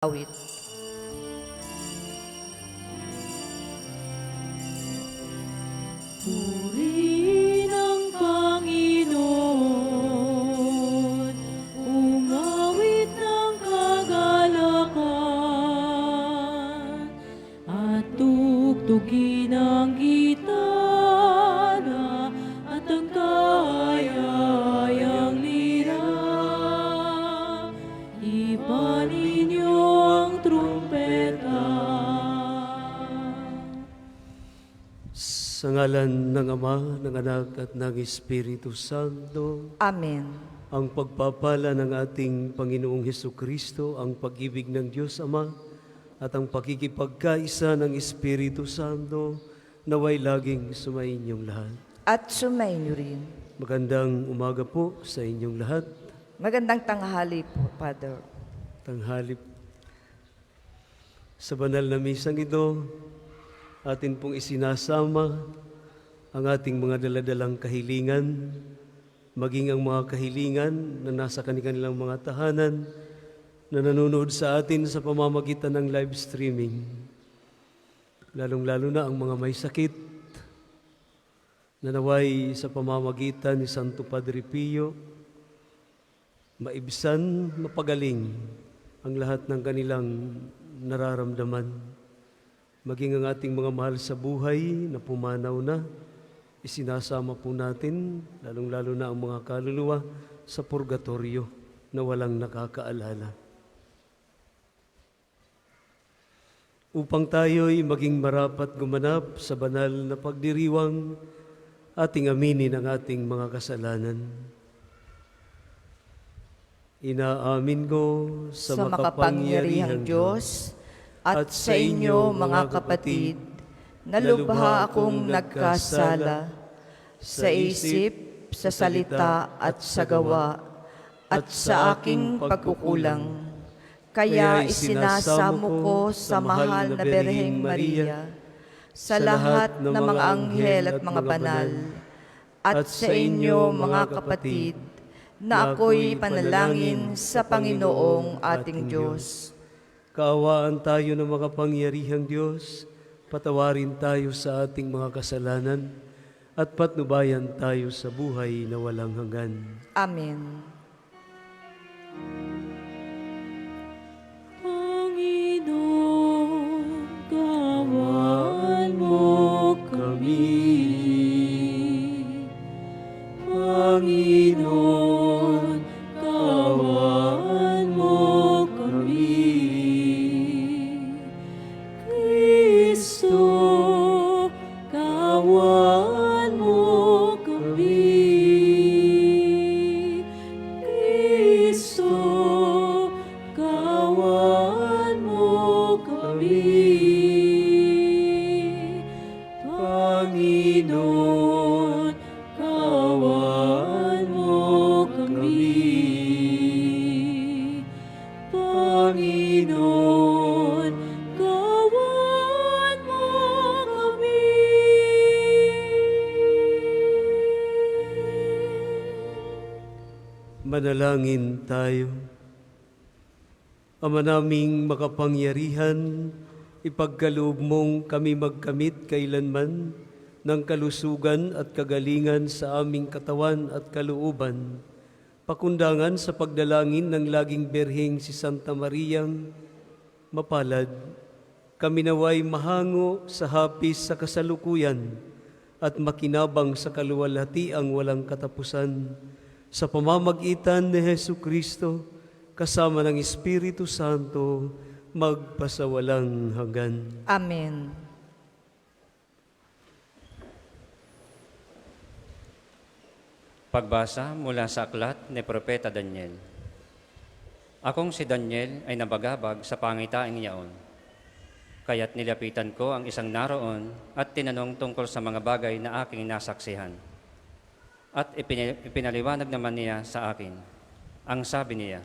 Awit. Purihin ang Panginoon, umawit ng kagalakan, at tugtugin ang gitara at ang kayayang lira. Ipanin niyo ang trumpeta. Sa ngalan ng Ama, ng Anak at ng Espiritu Santo, Amen. ang pagpapala ng ating Panginoong Hesukristo, ang pag-ibig ng Diyos Ama, at ang pakikipagkaisa ng Espiritu Santo, naway laging sumainyong lahat. At sumainyo rin. Magandang umaga po sa inyong lahat. Magandang tanghali po, Father. Tanghali sa banal na misang ito, atin pong isinasama ang ating mga daladalang kahilingan, maging ang mga kahilingan na nasa kanilang mga tahanan, na nanonood sa atin sa pamamagitan ng live streaming. Lalong-lalo na ang mga may sakit, na naway sa pamamagitan ni Santo Padre Pio, maibsan, mapagaling ang lahat ng kanilang nararamdaman. Maging ang ating mga mahal sa buhay na pumanaw na, isinasama po natin, lalong-lalo na ang mga kaluluwa sa purgatorio na walang nakakaalala. Upang tayo'y maging marapat gumanap sa banal na pagdiriwang, ating aminin ang ating mga kasalanan. Inaamin ko Sa makapangyarihang Diyos at sa inyo, mga kapatid, na lubha akong nagkasala sa isip, sa salita at sa gawa, at sa aking pagkukulang. Kaya isinasamo ko sa mahal na Birheng Maria, sa lahat ng mga anghel at mga banal, at sa inyo, mga kapatid, na ako'y panalangin sa Panginoong ating Diyos. Kaawaan tayo ng makapangyarihang Diyos, patawarin tayo sa ating mga kasalanan, at patnubayan tayo sa buhay na walang hanggan. Amen. Panginoon, kaawaan mo kami. Panginoon, kaawaan mo kami. Kristo, kaawaan mo kami. Kristo, kaawaan mo kami. Panginoon, kaawaan mo kami. Panginoon, kaawaan mo kami. Manalangin tayo. Ama naming makapangyarihan, ipagkaloob mong kami magkamit kailanman ng kalusugan at kagalingan sa aming katawan at kalooban, pakundangan sa pagdalangin ng laging Birheng si Santa Mariang mapalad, kami naway mahango sa hapis sa kasalukuyan at makinabang sa kaluwalhatiang walang katapusan, sa pamamagitan ni Hesukristo, kasama ng Espiritu Santo, magpasawalang hanggan. Amen. Pagbasa mula sa aklat ni Propeta Daniel. Akong si Daniel ay nabagabag sa pangitaing yaon. Kaya't nilapitan ko ang isang naroon at tinanong tungkol sa mga bagay na aking nasaksihan. At ipinaliwanag naman niya sa akin. Ang sabi niya,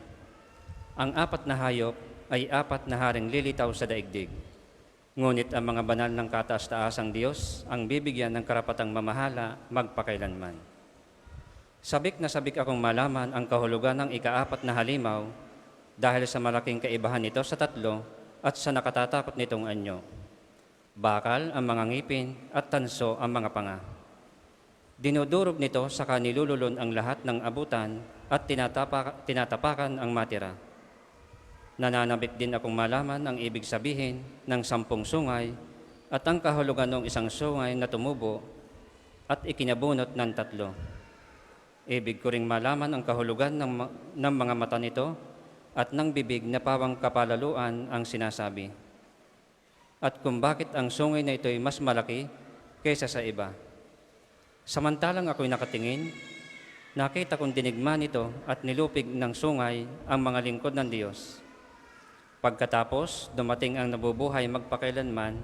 ang apat na hayop ay apat na haring lilitaw sa daigdig. Ngunit ang mga banal ng kataas-taasang Diyos ang bibigyan ng karapatang mamahala magpakailanman. Sabik na sabik akong malaman ang kahulugan ng ikaapat na halimaw dahil sa malaking kaibahan nito sa tatlo at sa nakatatakot nitong anyo. Bakal ang mga ngipin at tanso ang mga panga. Dinudurog nito sa kanilululon ang lahat ng abutan at tinatapakan ang matira. Nananabik din akong malaman ang ibig sabihin ng 10 sungay at ang kahulugan ng isang sungay na tumubo at ikinabunot ng 3. Ibig ko ring malaman ang kahulugan ng mga mata nito at ng bibig na pawang kapalaluan ang sinasabi. At kung bakit ang sungay na ito'y mas malaki kaysa sa iba. Samantalang ako'y nakatingin, nakita kong dinigma nito at nilupig ng sungay ang mga lingkod ng Diyos. Pagkatapos, dumating ang nabubuhay magpakailanman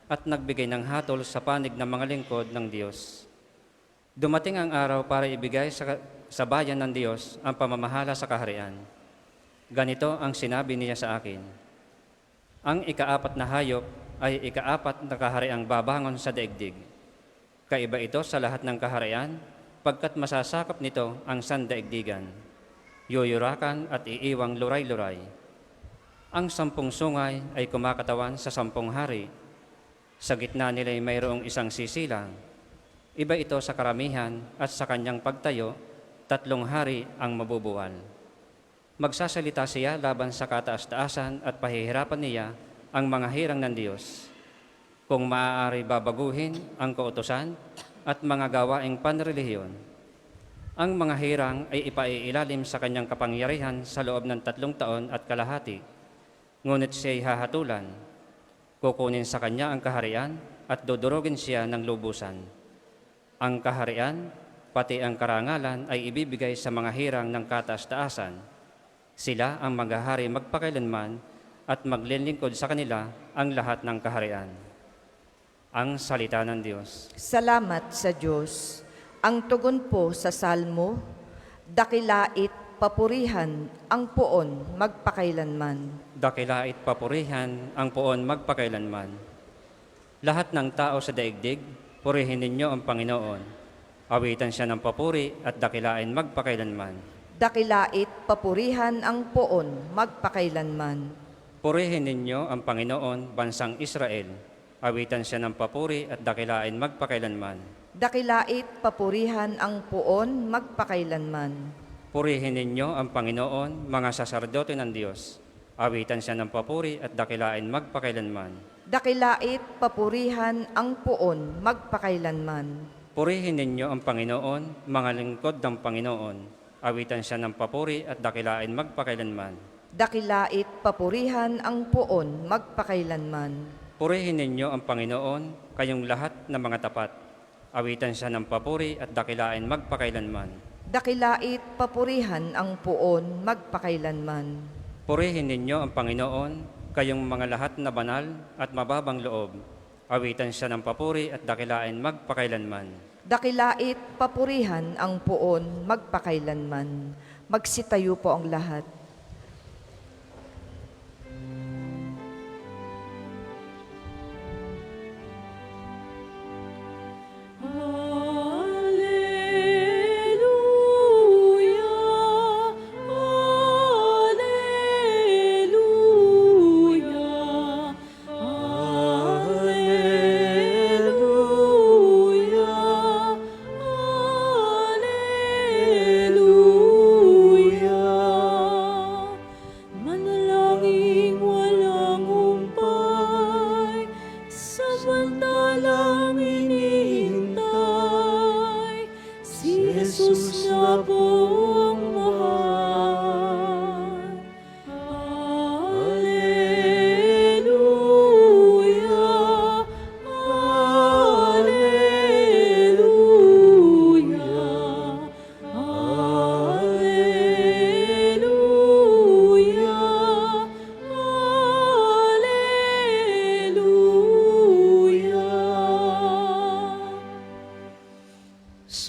at nagbigay ng hatol sa panig ng mga lingkod ng Diyos. Dumating ang araw para ibigay sa bayan ng Diyos ang pamamahala sa kaharian. Ganito ang sinabi niya sa akin, ang ika-4 na hayop ay ika-4 na kahariang babangon sa daigdig. Kaiba ito sa lahat ng kaharian, pagkat masasakop nito ang sandaigdigan. Yuyurakan at iiwang luray-luray. Ang 10 sungay ay kumakatawan sa 10 hari. Sa gitna nila'y mayroong isang sisilang. Iba ito sa karamihan at sa kanyang pagtayo, 3 hari ang mabubuwal. Magsasalita siya laban sa kataas-taasan at pahihirapan niya ang mga hirang ng Diyos. Kung maaari babaguhin ang kautusan at mga gawaing panrelihiyon. Ang mga hirang ay ipaiilalim sa kanyang kapangyarihan sa loob ng 3 taon at kalahati. Ngunit siya'y hahatulan. Kukunin sa kanya ang kaharian at dudurugin siya ng lubusan. Ang kaharian, pati ang karangalan ay ibibigay sa mga hirang ng kataas-taasan. Sila ang maghahari magpakailanman at maglilingkod sa kanila ang lahat ng kaharian. Ang salita ng Diyos. Salamat sa Diyos. Ang tugon po sa salmo, dakilait papurihan ang poon magpakailanman. Dakilait papurihan ang poon magpakailanman. Lahat ng tao sa daigdig, purihin ninyo ang Panginoon. Awitan siya ng papuri at dakilain magpakailanman. Dakilait papurihan ang poon magpakailanman. Purihin ninyo ang Panginoon, bansang Israel. Awitan siya ng papuri at dakilain magpakailanman. Dakilait papurihan ang poon magpakailanman. Purihin ninyo ang Panginoon, mga saserdote ng Diyos. Awitan siya ng papuri at dakilain magpakailanman. Dakilait papurihan ang poon magpakailanman. Purihin ninyo ang Panginoon, mga lingkod ng Panginoon. Awitan siya ng papuri at dakilain magpakailanman. Dakilait papurihan ang poon magpakailanman. Purihin ninyo ang Panginoon, kayong lahat ng mga tapat. Awitan siya ng papuri at dakilain magpakailanman. Dakilait papurihan ang poon magpakailanman. Purihin ninyo ang Panginoon, kayong mga lahat na banal at mababang loob. Awitan siya ng papuri at dakilain magpakailanman. Dakilait papurihan ang poon magpakailanman. Magsitayo po ang lahat.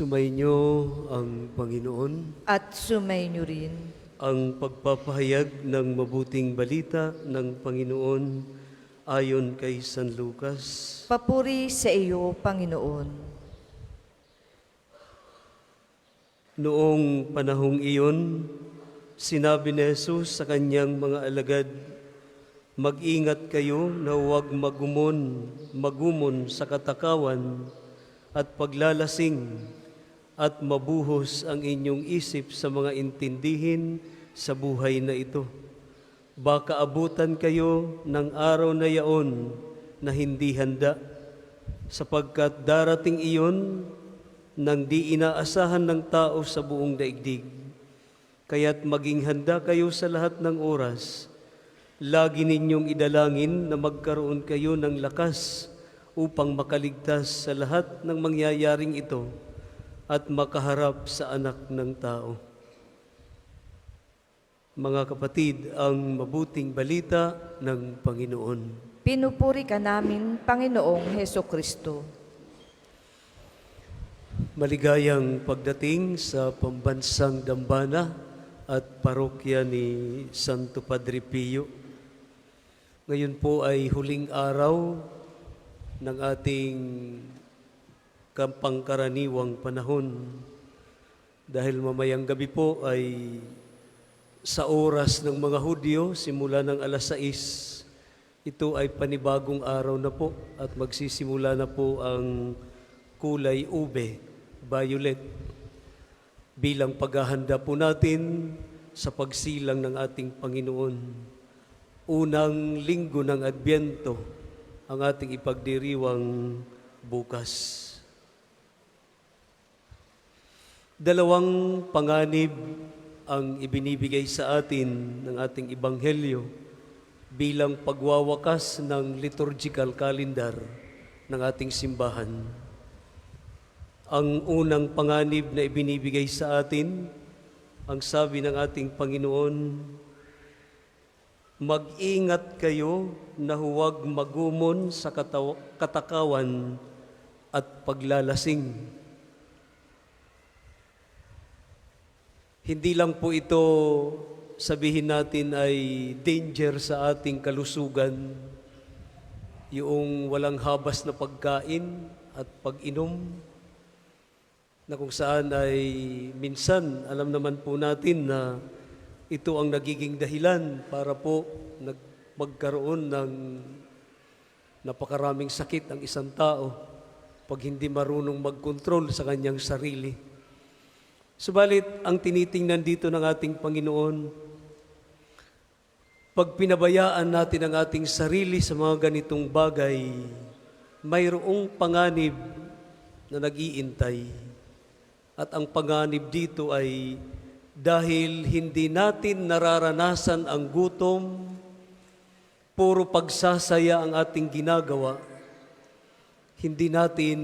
Sumainyo ang Panginoon. At sumainyo rin. Ang pagpapahayag ng mabuting balita ng Panginoon ayon kay San Lucas. Papuri sa iyo, Panginoon. Noong panahong iyon, Sinabi ni Jesus sa kanyang mga alagad, "Mag-ingat kayo na huwag magumon sa katakawan at paglalasing at mabuhos ang inyong isip sa mga intindihin sa buhay na ito. Baka abutan kayo ng araw na yaon na hindi handa, sapagkat darating iyon nang di inaasahan ng tao sa buong daigdig. Kaya't maging handa kayo sa lahat ng oras. Lagi ninyong idalangin na magkaroon kayo ng lakas upang makaligtas sa lahat ng mangyayaring ito at makaharap sa anak ng tao." Mga kapatid, ang mabuting balita ng Panginoon. Pinupuri ka namin, Panginoong Heso Kristo. Maligayang pagdating sa pambansang dambana at parokya ni Santo Padre Pio. Ngayon po ay huling araw ng ating pangkaraniwang panahon. Dahil mamayang gabi po ay sa oras ng mga Hudyo, simula ng alas 6, ito ay panibagong araw na po at magsisimula na po ang kulay ube, violet, bilang paghahanda po natin sa pagsilang ng ating Panginoon. Unang linggo ng Adbyento ang ating ipagdiriwang bukas. Dalawang panganib ang ibinibigay sa atin ng ating Ebanghelyo bilang pagwawakas ng liturgical calendar ng ating simbahan. Ang unang panganib na ibinibigay sa atin, ang sabi ng ating Panginoon, "Mag-ingat kayo na huwag magumon sa katakawan at paglalasing." Hindi lang po ito, sabihin natin, ay danger sa ating kalusugan, yung walang habas na pagkain at pag-inom, na kung saan ay minsan, alam naman po natin na ito ang nagiging dahilan para po magkaroon ng napakaraming sakit ang isang tao pag hindi marunong magkontrol sa kanyang sarili. Subalit, ang tinitingnan dito ng ating Panginoon, pag pinabayaan natin ang ating sarili sa mga ganitong bagay, mayroong panganib na nag-iintay. At ang panganib dito ay dahil hindi natin nararanasan ang gutom, puro pagsasaya ang ating ginagawa, hindi natin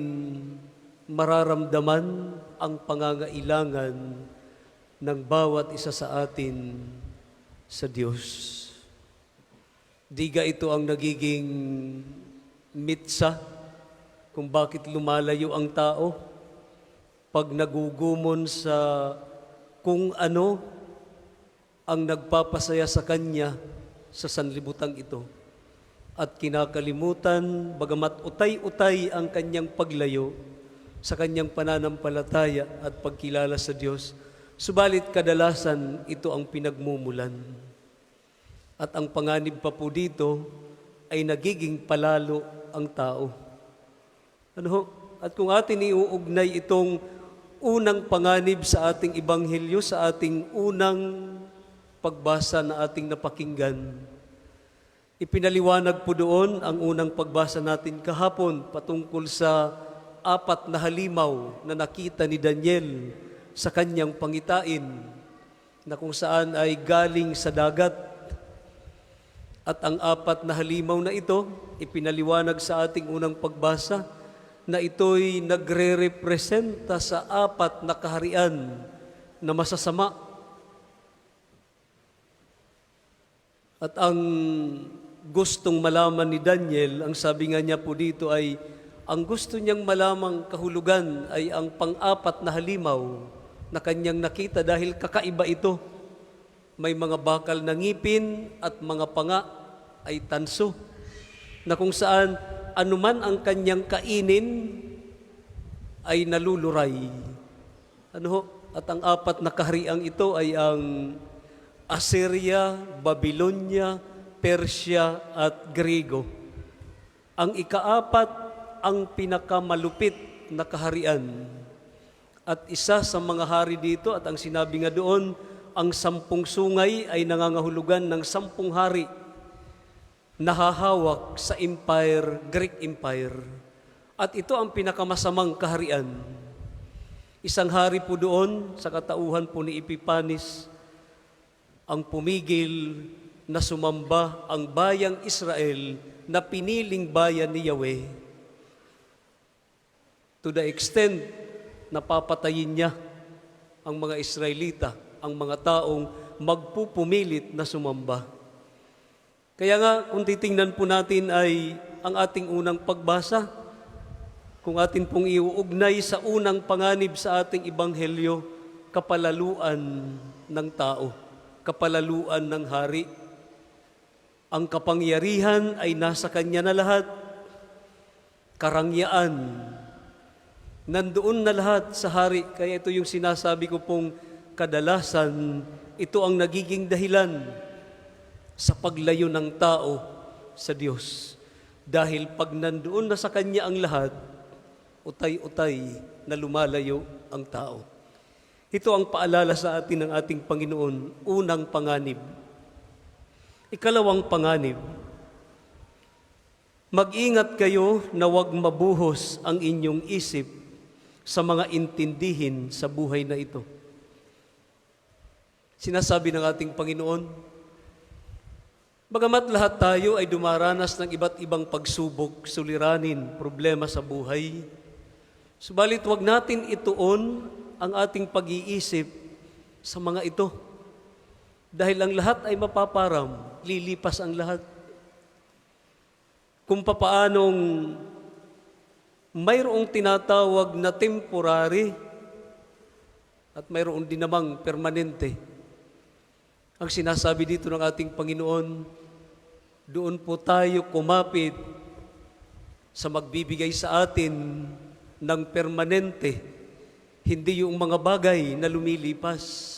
mararamdaman ang pangangailangan ng bawat isa sa atin sa Diyos. Diga ito ang nagiging mitsa kung bakit lumalayo ang tao pag nagugumon sa kung ano ang nagpapasaya sa kanya sa sanlibutang ito. At kinakalimutan, bagamat utay-utay ang kanyang paglayo sa kanyang pananampalataya at pagkilala sa Diyos, subalit kadalasan ito ang pinagmumulan. At ang panganib pa po dito ay nagiging palalo ang tao. At kung atin iuugnay itong unang panganib sa ating Ebanghelyo, sa ating unang pagbasa na ating napakinggan, ipinaliwanag po doon ang unang pagbasa natin kahapon patungkol sa 4 na halimaw na nakita ni Daniel sa kanyang pangitain, na kung saan ay galing sa dagat. At ang 4 na halimaw na ito, ipinaliwanag sa ating unang pagbasa, na ito'y nagre-representa sa 4 na kaharian na masasama. At ang gustong malaman ni Daniel, ang sabi nga niya po dito ay, ang gusto niyang malamang kahulugan ay ang 4 na halimaw na kanyang nakita dahil kakaiba ito. May mga bakal na ngipin at mga panga ay tanso, na kung saan anuman ang kanyang kainin ay naluluray. At ang 4 na kahariang ito ay ang Assyria, Babylonia, Persia at Griego. Ang ikaapat, ang pinakamalupit na kaharian. At isa sa mga hari dito, at ang sinabi nga doon, ang 10 sungay ay nangangahulugan ng 10 hari na hahawak sa empire, Greek Empire. At ito ang pinakamasamang kaharian. Isang hari po doon, sa katauhan po ni Epifanes, ang pumigil na sumamba ang bayang Israel na piniling bayan ni Yahweh. To the extent na papatayin niya ang mga Israelita, ang mga taong magpupumilit na sumamba. Kaya nga, kung titingnan po natin ay ang ating unang pagbasa, kung atin pong iuugnay sa unang panganib sa ating ebanghelyo, kapalaluan ng tao, kapalaluan ng hari. Ang kapangyarihan ay nasa kanya na lahat. Karangyaan, nandoon na lahat sa hari. Kaya ito yung sinasabi ko pong kadalasan, ito ang nagiging dahilan sa paglayo ng tao sa Diyos. Dahil pag nandoon na sa kanya ang lahat, utay-utay na lumalayo ang tao. Ito ang paalala sa atin ng ating Panginoon, unang panganib. Ikalawang panganib, mag-ingat kayo na huwag mabuhos ang inyong isip sa mga intindihin sa buhay na ito. Sinasabi ng ating Panginoon, bagamat lahat tayo ay dumaranas ng iba't ibang pagsubok, suliranin, problema sa buhay, subalit huwag natin ituon ang ating pag-iisip sa mga ito. Dahil ang lahat ay mapaparam, lilipas ang lahat. Kung papaanong mayroong tinatawag na temporary at mayroon din namang permanente. Ang sinasabi dito ng ating Panginoon, doon po tayo kumapit sa magbibigay sa atin ng permanente, hindi yung mga bagay na lumilipas.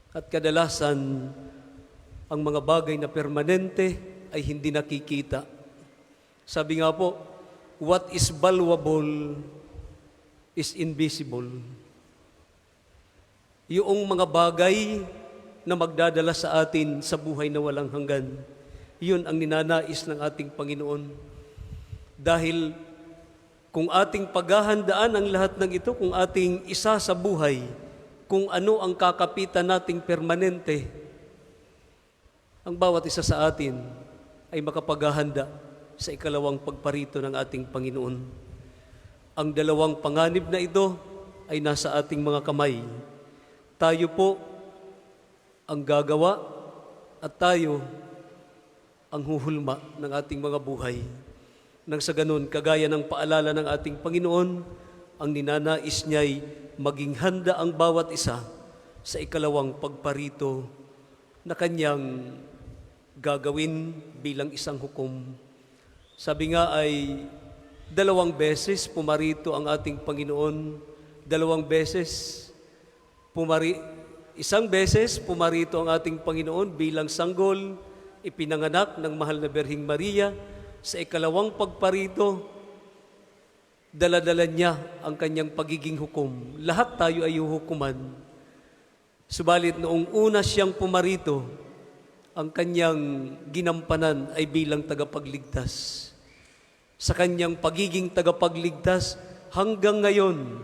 At kadalasan, ang mga bagay na permanente ay hindi nakikita. Sabi nga po, what is valuable is invisible. Yung mga bagay na magdadala sa atin sa buhay na walang hanggan, yun ang ninanais ng ating Panginoon. Dahil kung ating paghahandaan ang lahat ng ito, kung ating isa sa buhay, kung ano ang kakapitan nating permanente, ang bawat isa sa atin ay makapaghahanda sa ikalawang pagparito ng ating Panginoon. Ang dalawang panganib na ito ay nasa ating mga kamay. Tayo po ang gagawa at tayo ang huhulma ng ating mga buhay. Nang sa ganun, kagaya ng paalala ng ating Panginoon, ang ninanais niya'y maging handa ang bawat isa sa ikalawang pagparito na kanyang gagawin bilang isang hukom. Sabi nga ay 2 beses pumarito ang ating Panginoon, 2 beses isang beses pumarito ang ating Panginoon bilang sanggol, ipinanganak ng mahal na Birheng Maria. Sa ikalawang pagparito, dala-dala niya ang kanyang pagiging hukom. Lahat tayo ay huhukuman. Subalit noong una siyang pumarito, ang kanyang ginampanan ay bilang tagapagligtas. Sa kanyang pagiging tagapagligtas, hanggang ngayon,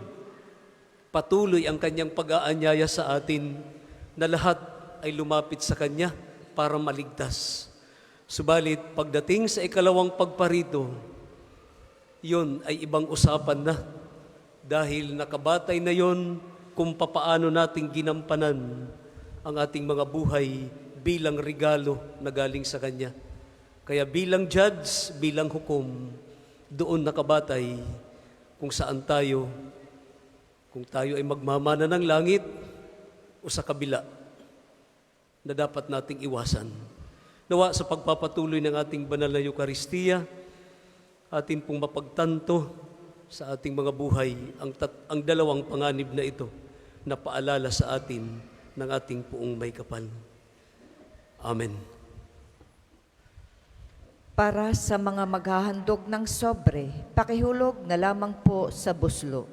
patuloy ang kanyang pag-aanyaya sa atin na lahat ay lumapit sa kanya para maligtas. Subalit, pagdating sa ikalawang pagparito, yun ay ibang usapan na dahil nakabatay na yun kung papaano nating ginampanan ang ating mga buhay bilang regalo na galing sa Kanya. Kaya bilang judge, bilang hukom, doon nakabatay kung saan tayo, kung tayo ay magmamana ng langit o sa kabila na dapat nating iwasan. Nawa sa pagpapatuloy ng ating banal na Eucharistia, atin pong mapagtanto sa ating mga buhay ang dalawang panganib na ito na paalala sa atin ng ating Poong May Kapal. Amen. Para sa mga maghahandog ng sobre, pakihulog na lamang po sa buslo.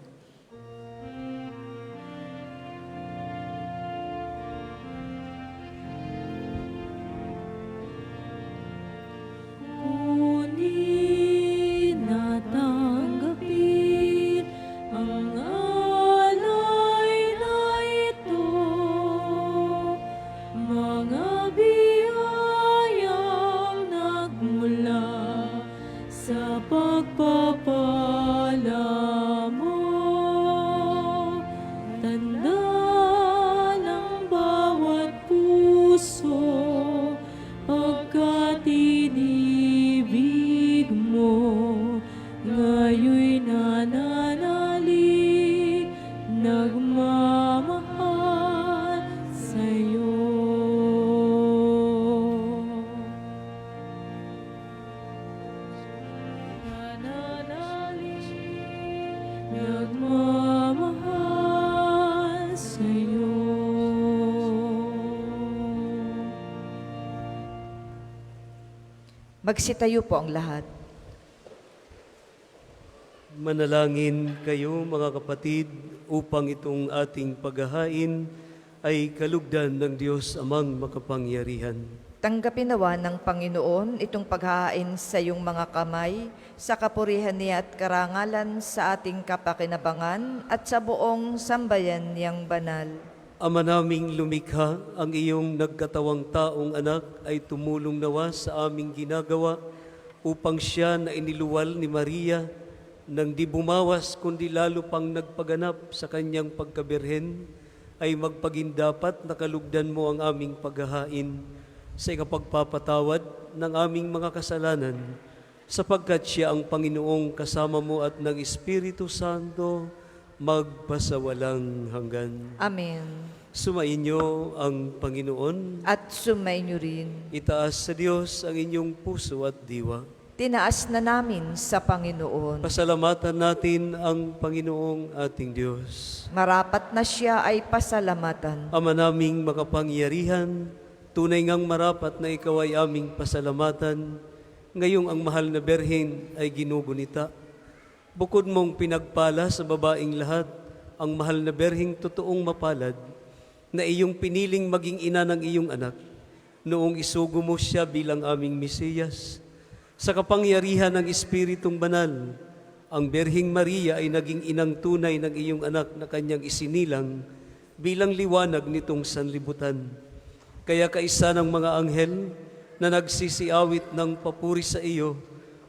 Ngunit natanggapin ang alay na ito, mga biyayang nagmula sa pagpapala mo. Tanda ng bawat puso, pagkat inibig mo, ngayon'y nananalig, nagmamahal sa'yo. Nananalig, nagmamahal sa'yo. Magsitayo po ang lahat. Manalangin kayo mga kapatid upang itong ating paghahain ay kalugdan ng Diyos amang makapangyarihan. Tanggapin nawa ng Panginoon itong paghahain sa iyong mga kamay, sa kapurihan niya at karangalan sa ating kapakinabangan at sa buong sambayan niyang banal. Ama naming lumikha, ang iyong nagkatawang taong anak ay tumulong nawa sa aming ginagawa upang siya na iniluwal ni Maria nang di bumawas kundi lalo pang nagpaganap sa kanyang pagkabirhen ay magpagindapat na kalugdan mo ang aming paghahain sa ikapagpapatawad ng aming mga kasalanan sapagkat siya ang Panginoong kasama mo at ng Espiritu Santo magpasawalang hanggan. Amen. Sumainyo ang Panginoon. At sumainyo rin. Itaas sa Diyos ang inyong puso at diwa. Tinaas na namin sa Panginoon. Pasalamatan natin ang Panginoong ating Diyos. Marapat na siya ay pasalamatan. Ama naming makapangyarihan, tunay ngang marapat na ikaw ay aming pasalamatan. Ngayong ang mahal na berhen ay ginugunita. Bukod mong pinagpala sa babaing lahat, ang mahal na berheng totoong mapalad, na iyong piniling maging ina ng iyong anak, noong isugo mo siya bilang aming Mesiyas. Sa kapangyarihan ng Espiritong Banal, ang Berheng Maria ay naging inang tunay ng iyong anak na kanyang isinilang bilang liwanag nitong sanlibutan. Kaya kaisa ng mga anghel na nagsisiawit ng papuri sa iyo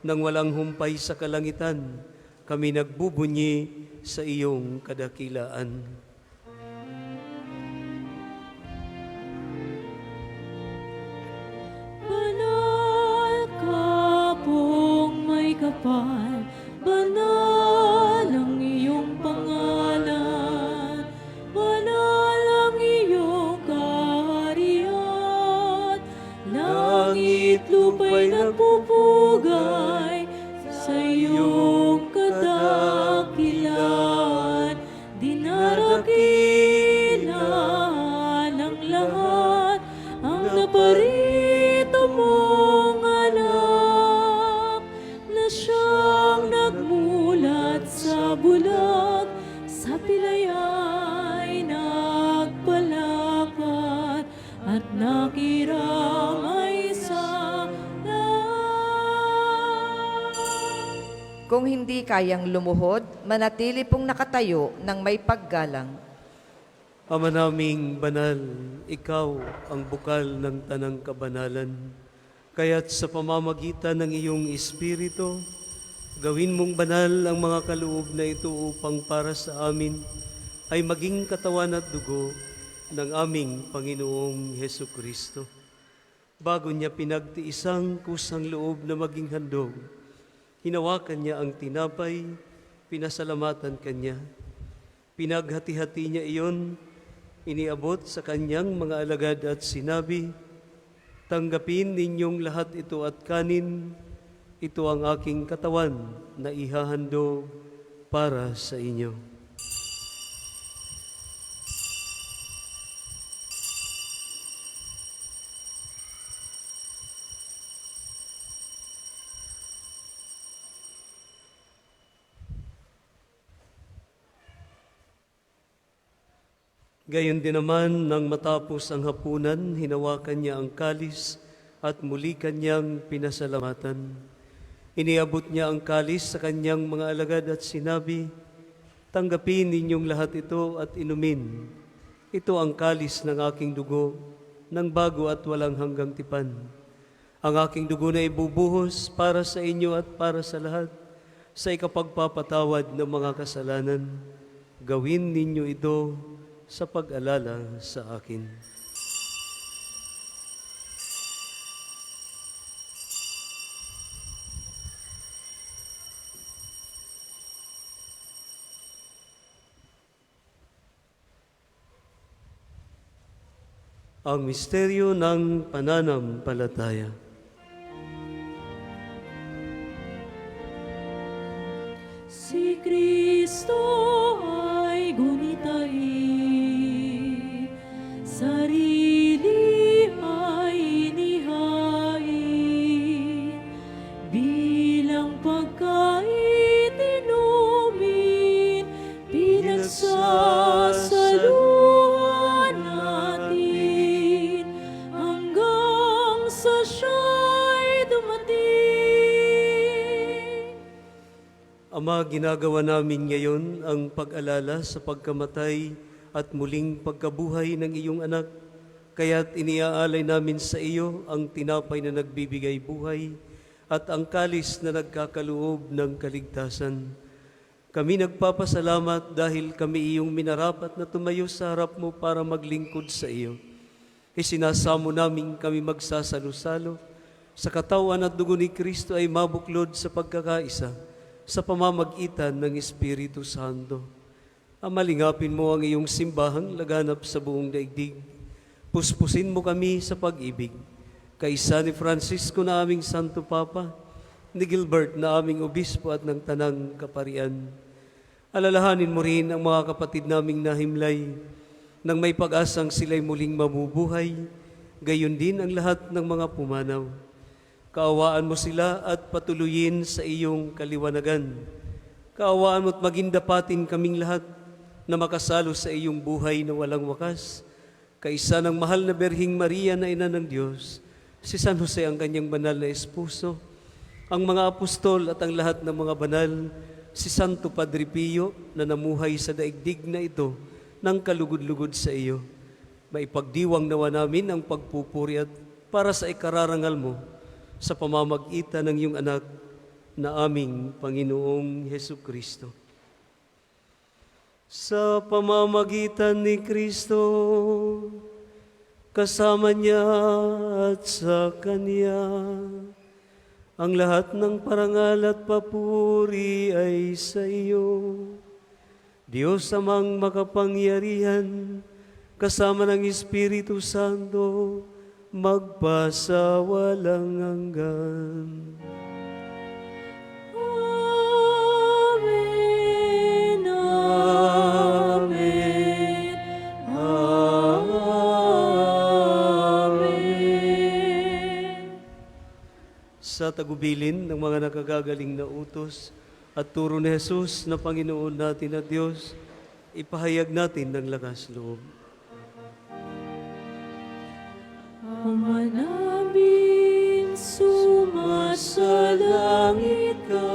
nang walang humpay sa kalangitan, kami nagbubunyi sa iyong kadakilaan. Banal ka pong may kapal, banal ang iyong pangalan, banal ang iyong kaharian, langit lupa'y nagpupugay sa iyong kadakilan, dinarakilan ng lahat ang naparito mong anak, na siyang nagmulat sa bulag, sa pilayay nagpalakad, at nakiramay sa Kung hindi kayang lumuhod, manatili pong nakatayo ng may paggalang. Ama naming banal, ikaw ang bukal ng tanang kabanalan. Kaya't sa pamamagitan ng iyong Espiritu, gawin mong banal ang mga kaloob na ito upang para sa amin ay maging katawan at dugo ng aming Panginoong Hesu Kristo. Bago niya pinagtiisang kusang loob na maging handog, hinawakan niya ang tinapay, pinasalamatan kanya. Pinaghati-hati niya iyon, iniabot sa kanyang mga alagad at sinabi, "Tanggapin ninyong lahat ito at kanin, ito ang aking katawan na ihahandog para sa inyo." Gayon din naman, nang matapos ang hapunan, hinawakan niya ang kalis at muli kanyang pinasalamatan. Iniabot niya ang kalis sa kanyang mga alagad at sinabi, "Tanggapin ninyong lahat ito at inumin. Ito ang kalis ng aking dugo, ng bago at walang hanggang tipan. Ang aking dugo na ibubuhos para sa inyo at para sa lahat, sa ikapagpapatawad ng mga kasalanan. Gawin ninyo ito sa pag-alala sa akin." Ang misteryo ng pananampalataya. Si Kristo ay gunitahin, sarili ay inihain, bilang pagkain inumin, pinagsasaluhan natin, hanggang sa siya'y dumating. Ama, ginagawa namin ngayon ang pag-alala sa pagkamatay at muling pagkabuhay ng iyong anak. Kaya't iniaalay namin sa iyo ang tinapay na nagbibigay buhay at ang kalis na nagkakaloob ng kaligtasan. Kami nagpapasalamat dahil kami iyong minarapat na tumayo sa harap mo para maglingkod sa iyo. Isinasamo namin kami magsasalo-salo sa katawan at dugo ni Kristo ay mabuklod sa pagkakaisa sa pamamagitan ng Espiritu Santo. Amalingapin mo ang iyong simbahang laganap sa buong daigdig. Puspusin mo kami sa pag-ibig. Kaisa ni Francisco na aming Santo Papa, ni Gilbert na aming Obispo at ng Tanang Kaparian. Alalahanin mo rin ang mga kapatid naming nahimlay nang may pag-asang sila'y muling mabubuhay, gayon din ang lahat ng mga pumanaw. Kaawaan mo sila at patuloyin sa iyong kaliwanagan. Kaawaan mo at maging dapatin kaming lahat na makasalo sa iyong buhay na walang wakas. Kaisa ng mahal na Berhing Maria na Ina ng Diyos, si San Jose ang kanyang banal na esposo, ang mga apostol at ang lahat ng mga banal, si Santo Padre Pio na namuhay sa daigdig na ito ng kalugod-lugod sa iyo. Maipagdiwang nawa namin ang pagpupuri at para sa ikararangal mo sa pamamagitan ng iyong anak na aming Panginoong Hesu Kristo. Sa pamamagitan ni Kristo, kasama niya at sa Kanya, ang lahat ng parangal at papuri ay sa iyo. Diyos amang makapangyarihan, kasama ng Espiritu Santo, magpasawalang hanggan. Amen, amen, amen. Sa tagubilin ng mga nakagagaling na utos at turo ni Jesus na Panginoon natin at Diyos, ipahayag natin ng lakas loob. Ama namin, sumasalangit ka,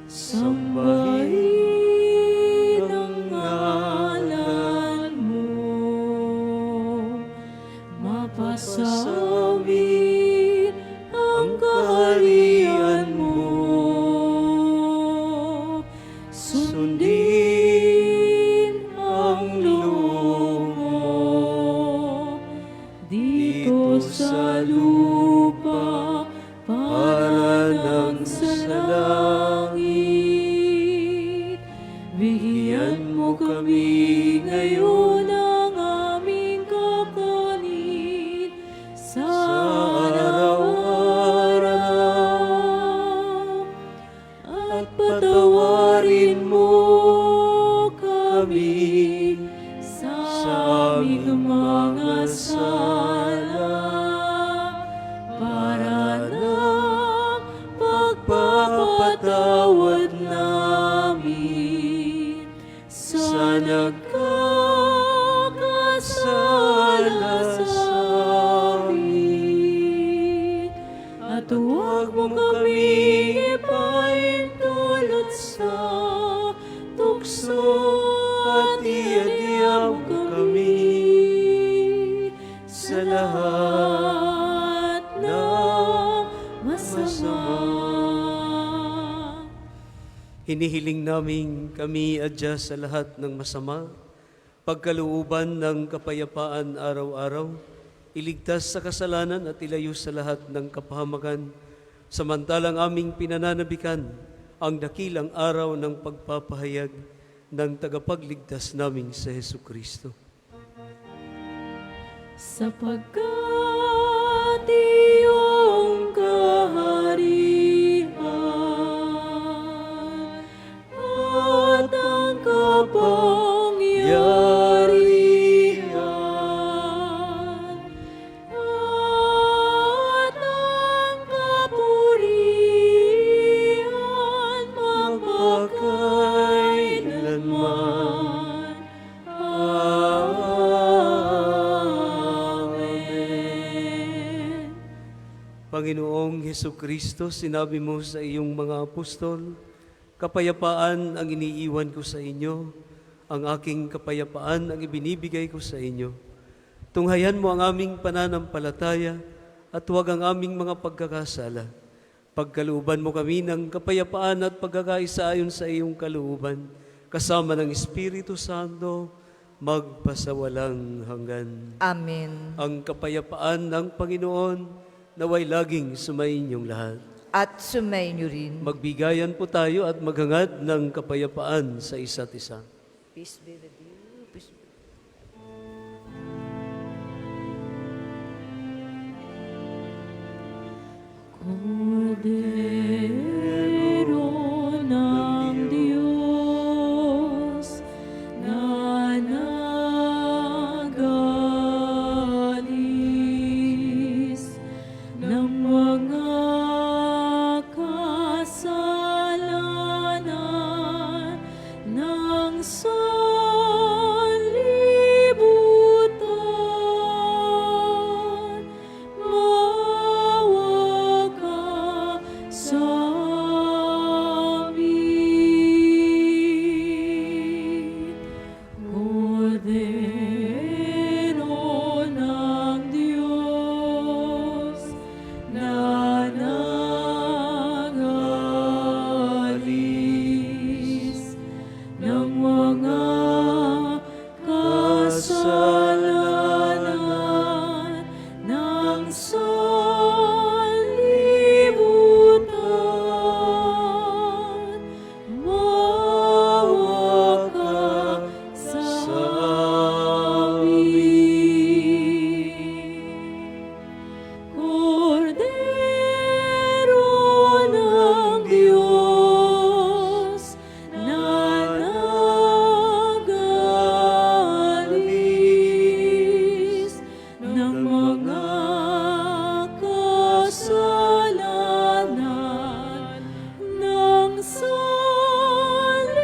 sambahin ang ngalan mo, mapasamin ang kaharian mo, sundin ang loob mo dito sa lupa para nang sa langit. Huwag mo kami ipaintulot sa tukso at iadya mo kami sa lahat ng masama. Hinihiling namin kami adya sa lahat ng masama, pagkalooban ng kapayapaan araw-araw, iligtas sa kasalanan at ilayo sa lahat ng kapahamakan, samantalang aming pinananabikan ang dakilang araw ng pagpapahayag ng tagapagligtas naming sa Hesukristo. Sapagkat iyong kaharian at ang kapangyarihan at ang kapurihan magpakailanman. Amen. Panginoong Hesukristo, sinabi mo sa iyong mga apostol, kapayapaan ang iniiwan ko sa inyo, ang aking kapayapaan ang ibinibigay ko sa inyo. Tunghayan mo ang aming pananampalataya at huwag ang aming mga pagkakasala. Pagkalooban mo kami ng kapayapaan at pagkakaisa ayon sa iyong kalooban, kasama ng Espiritu Santo, magpasawalang hanggan. Amen. Ang kapayapaan ng Panginoon naway laging sumainyong lahat. At sumainyo rin. Magbigayan po tayo at maghangad ng kapayapaan sa isa't isa. Peace be with you. Peace be. Kordero ng Diyos na nagalis ng mga kasalanan ng sanlibutan, maawa ka sa amin. Kordero ng Diyos na nagalis ng mga kasalanan ng sanlibutan, maawa ka sa amin. Kordero ng Diyos na nagalis ng mga kasalanan ng sanlibutan,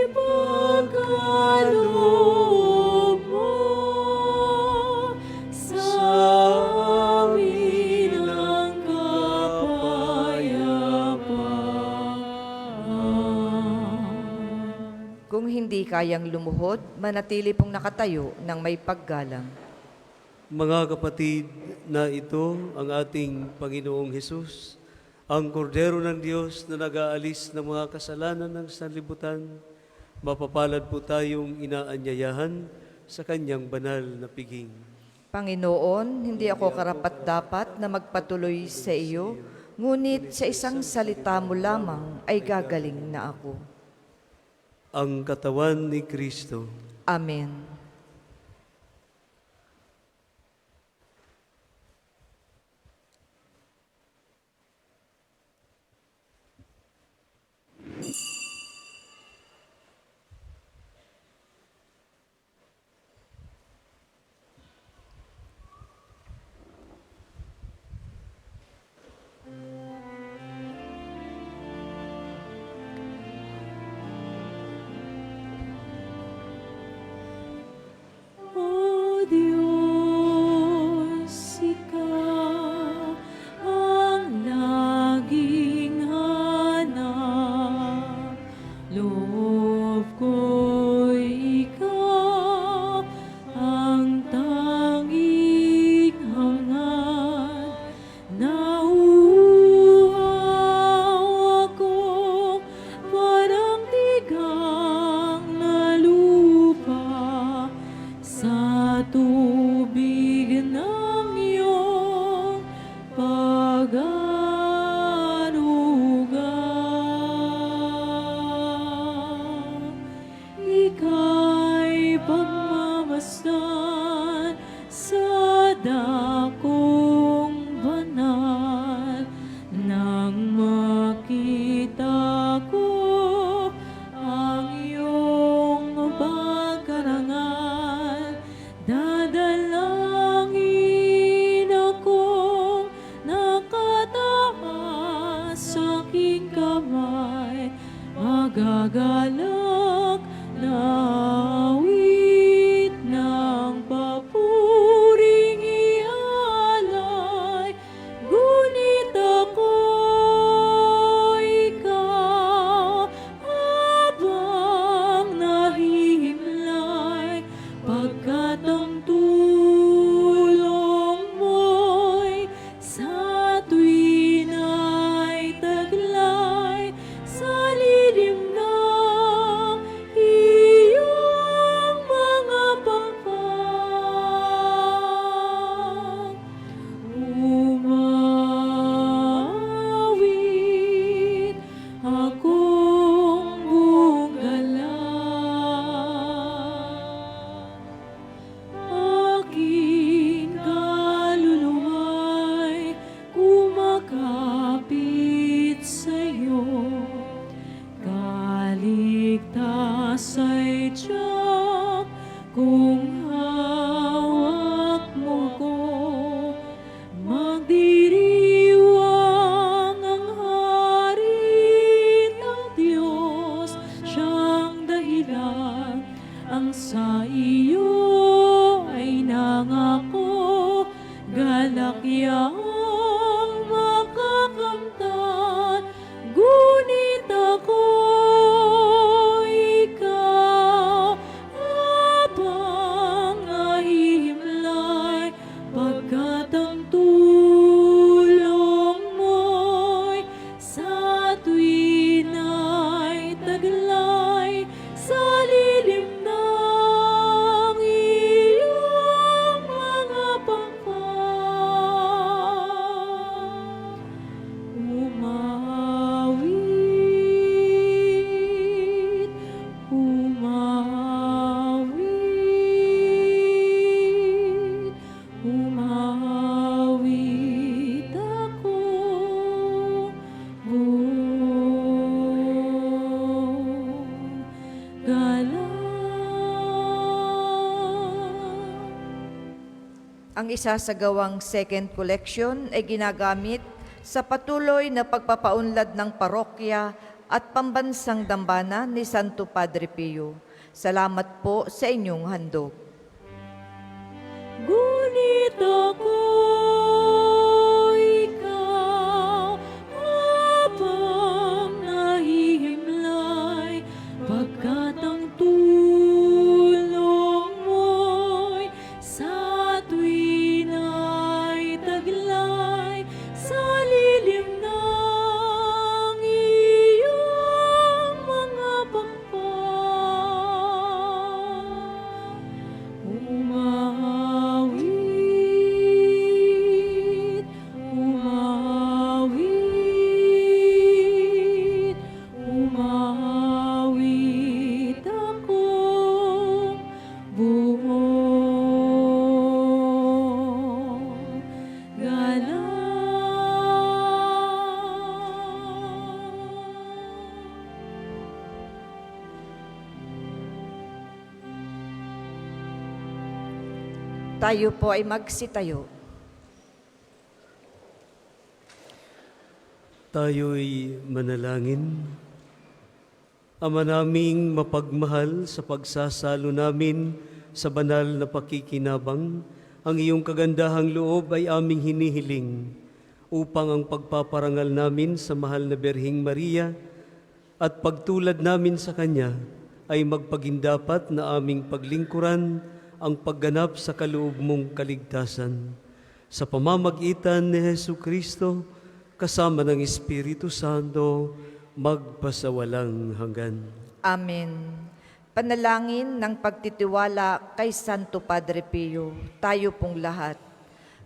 ipagkaloob mo sa amin ang kapayapaan. Kung hindi kayang lumuhod, manatili pong nakatayo ng may paggalang. Mga kapatid, na ito ang ating Panginoong Hesus, ang kordero ng Diyos na nag-aalis ng mga kasalanan ng sanlibutan. Mapapalad po tayong inaanyayahan sa kanyang banal na piging. Panginoon, hindi ako karapat-dapat na magpatuloy sa iyo, ngunit sa isang salita mo lamang ay gagaling na ako. Ang katawan ni Kristo. Amen. dakong banal, nang makita ko ang iyong pagkarangal, dadalangin akong nakataas sa aking kamay, magagalak na awit ng papuring ialay. Ngunit ako ikaw habang nahihimlay, pagkat ang tulong mo'y sa tuwin ay taglay sa lilim ng iyong mga pakpak. Umawit akong buong galak, aking kaluluwa'y kumakapit sa'yo. Kaligtas ay tiyak kung hawak mo ko. Magdiriwang ang hari ng Diyos, siyang dahilan ang sa iyo ay nangako. Galak yang makakamtan, ngunit ako ikaw habang nahihimlay, pagkat ang tulong mo'y sa tuwin ay taglay sa lilim ng iyong mga pakpak. Umawit, umawit, umawit ako buong galak. Ang isasagawang second collection ay ginagamit sa patuloy na pagpapaunlad ng parokya at pambansang dambana ni Santo Padre Pio. Salamat po sa inyong handog. Ngunit ako ikaw habang nahihimlay, pagkat ang tulong mo'y sa tuwin ay taglay sa lilim ng iyong mga pakpak. Umawit, umawit, umawit ako buong galak. Tayo po ay magsitayo. Tayo'y manalangin. Ama naming mapagmahal, sa pagsasalo namin sa banal na pakikinabang, ang iyong kagandahang loob ay aming hinihiling upang ang pagpaparangal namin sa mahal na Berhing Maria at pagtulad namin sa Kanya ay magpagindapat na aming paglingkuran ang pagganap sa kaloob mong kaligtasan. Sa pamamagitan ni Jesucristo, kasama ng Espiritu Santo, magpasawalang hanggan. Amen. Panalangin ng pagtitiwala kay Santo Padre Pio, tayo pong lahat.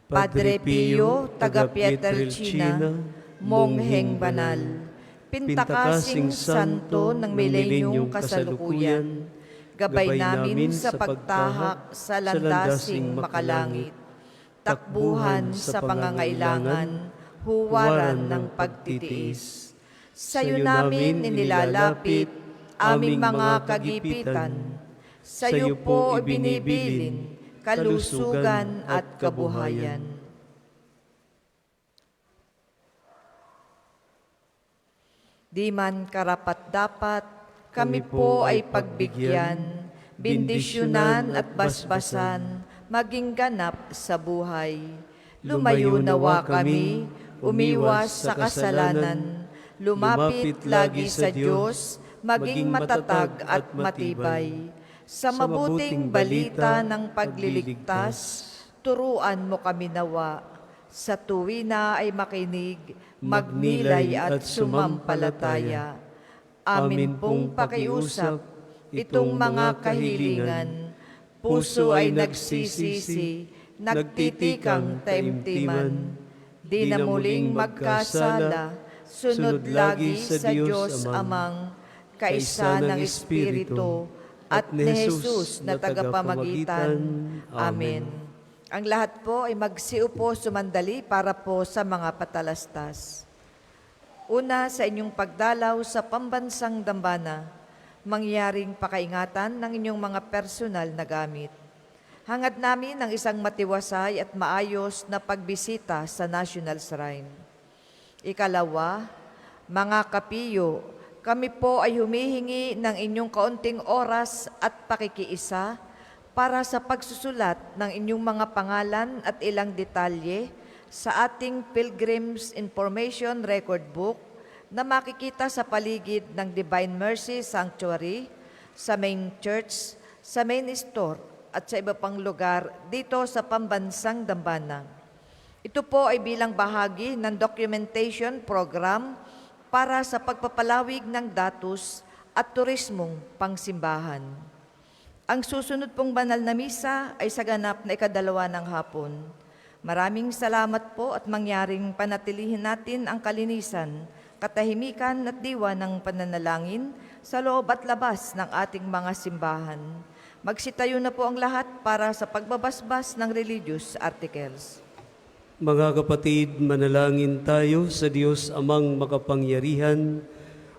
Padre Pio, taga Pietrelcina, mongheng banal, pintakasing santo ng milenyong kasalukuyan, gabay namin sa pagtahak sa landasing makalangit. takbuhan sa pangangailangan, huwaran ng pagtitiis. Sa'yo namin inilalapit aming mga kagipitan, sa'yo po ibinibilin kalusugan at kabuhayan. Di man karapat-dapat, kami po ay pagbigyan, bendisyonan at basbasan, maging ganap sa buhay. Lumayo nawa kami, umiwas sa kasalanan, lumapit lagi sa Diyos, maging matatag at matibay. Sa mabuting balita ng pagliligtas, turuan mo kami nawa. Sa tuwina ay makinig, magnilay at sumampalataya. Amin pong pakiusap, itong mga kahilingan, puso ay nagsisisi, nagtitikang taimtiman. Di na muling magkasala, sunod lagi sa Diyos Amang, kaisa ng Espiritu, at ni Jesus na tagapamagitan. Amen. Ang lahat po ay magsiupo sumandali para po sa mga patalastas. Una, sa inyong pagdalaw sa pambansang dambana, mangyaring pakaingatan ng inyong mga personal na gamit. Hangad namin ang isang matiwasay at maayos na pagbisita sa National Shrine. Ikalawa, mga kapiyo, kami po ay humihingi ng inyong kaunting oras at pakikiisa para sa pagsusulat ng inyong mga pangalan at ilang detalye sa ating Pilgrim's Information Record Book na makikita sa paligid ng Divine Mercy Sanctuary, sa main church, sa main store at sa iba pang lugar dito sa pambansang dambana. Ito po ay bilang bahagi ng documentation program para sa pagpapalawig ng datos at turismong pangsimbahan. Ang susunod pong banal na misa ay sa ganap na 12:00 ng hapon. Maraming salamat po at mangyaring panatilihin natin ang kalinisan, katahimikan at diwa ng pananalangin sa loob at labas ng ating mga simbahan. Magsitayo na po ang lahat para sa pagbabasbas ng religious articles. Mga kapatid, manalangin tayo sa Diyos Amang makapangyarihan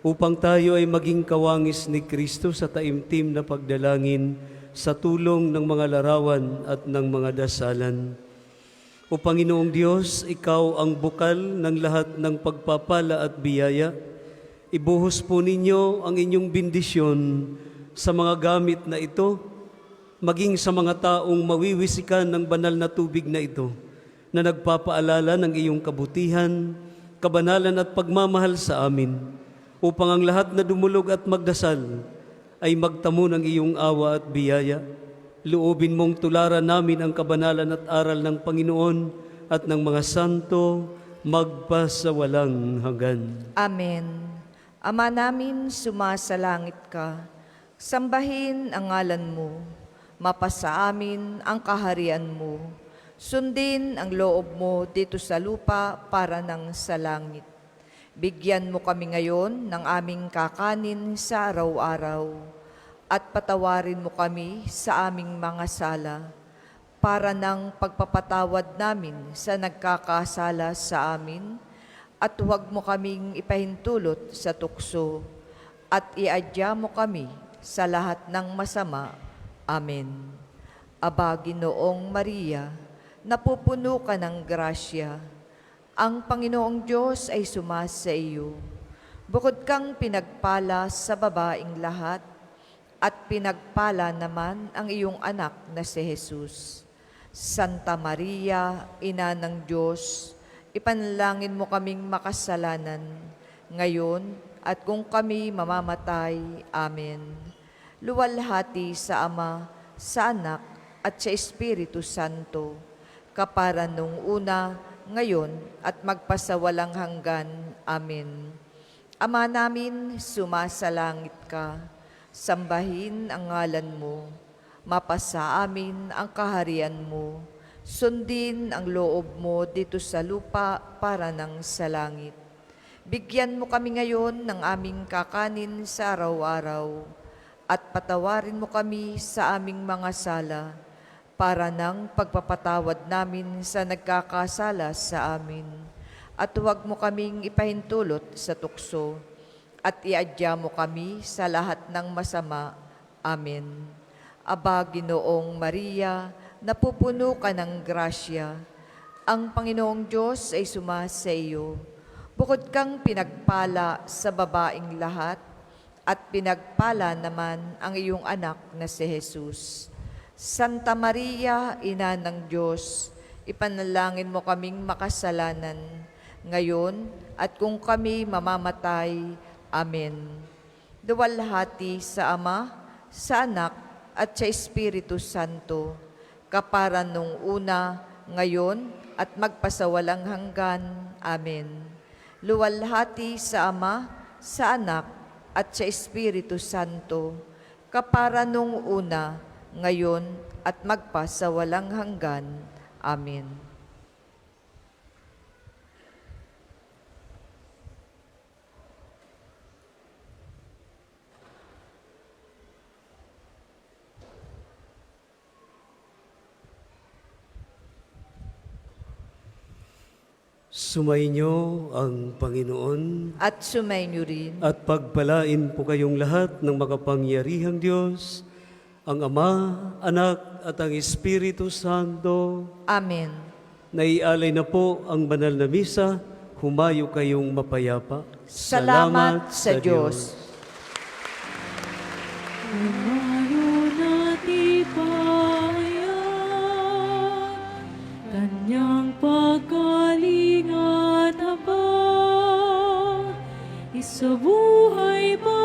upang tayo ay maging kawangis ni Kristo sa taimtim na pagdalangin sa tulong ng mga larawan at ng mga dasalan. O Panginoong Diyos, Ikaw ang bukal ng lahat ng pagpapala at biyaya. Ibuhos po ninyo ang inyong bendisyon sa mga gamit na ito, maging sa mga taong mawiwisikan ng banal na tubig na ito, na nagpapaalala ng iyong kabutihan, kabanalan at pagmamahal sa amin, upang ang lahat na dumulog at magdasal ay magtamo ng iyong awa at biyaya. Loobin mong tularan namin ang kabanalan at aral ng Panginoon at ng mga santo magpasawalang hanggan. Amen. Ama namin, sumasalangit ka, sambahin ang ngalan mo, mapasa amin ang kaharian mo. Sundin ang loob mo dito sa lupa para ng sa langit. Bigyan mo kami ngayon ng aming kakanin sa araw-araw at patawarin mo kami sa aming mga sala para ng pagpapatawad namin sa nagkakasala sa amin at huwag mo kaming ipahintulot sa tukso at iadya mo kami sa lahat ng masama. Amen. Aba, Ginoong Maria, napupuno ka ng grasya. Ang Panginoong Diyos ay sumasa iyo. Bukod kang pinagpala sa babaing lahat, at pinagpala naman ang iyong anak na si Jesus. Santa Maria, Ina ng Diyos, ipanalangin mo kaming makasalanan, ngayon at kung kami mamamatay. Amen. Luwalhati sa Ama, sa Anak, at sa Espiritu Santo, kapara nung una, ngayon, at magpasawalang hanggan. Amen. Ama namin, sumasalangit ka, sambahin ang ngalan mo, mapasa amin ang kaharian mo, sundin ang loob mo dito sa lupa para ng sa langit. Bigyan mo kami ngayon ng aming kakanin sa araw-araw, at patawarin mo kami sa aming mga sala, kapara ng pagpapatawad namin sa nagkakasala sa amin. At huwag mo kaming ipahintulot sa tukso, at iadya mo kami sa lahat ng masama. Amen. Aba, Ginoong Maria, napupuno ka ng grasya. Ang Panginoong Diyos ay sumasa iyo. Bukod kang pinagpala sa babaing lahat, at pinagpala naman ang iyong anak na si Jesus. Santa Maria, Ina ng Diyos, ipanalangin mo kaming makasalanan, ngayon at kung kami mamamatay. Amen. Duwalhati sa Ama, sa Anak, at sa Espiritu Santo, kapara nung una, ngayon, at magpasawalang hanggan. Amen. Luwalhati sa Ama, sa Anak, at sa Espiritu Santo, kapara nung una, ngayon, at magpasawalang hanggan. Amen. Sumainyo ang Panginoon At sumainyo rin at pagpalain po kayong lahat ng makapangyarihang Diyos, ang Ama, Anak at ang Espiritu Santo. Amen. Naialay na po ang banal na misa, humayo kayong mapayapa. Salamat sa Diyos. Umayo natin bayan, Kanyang pagkalingat habang, isabuhay pa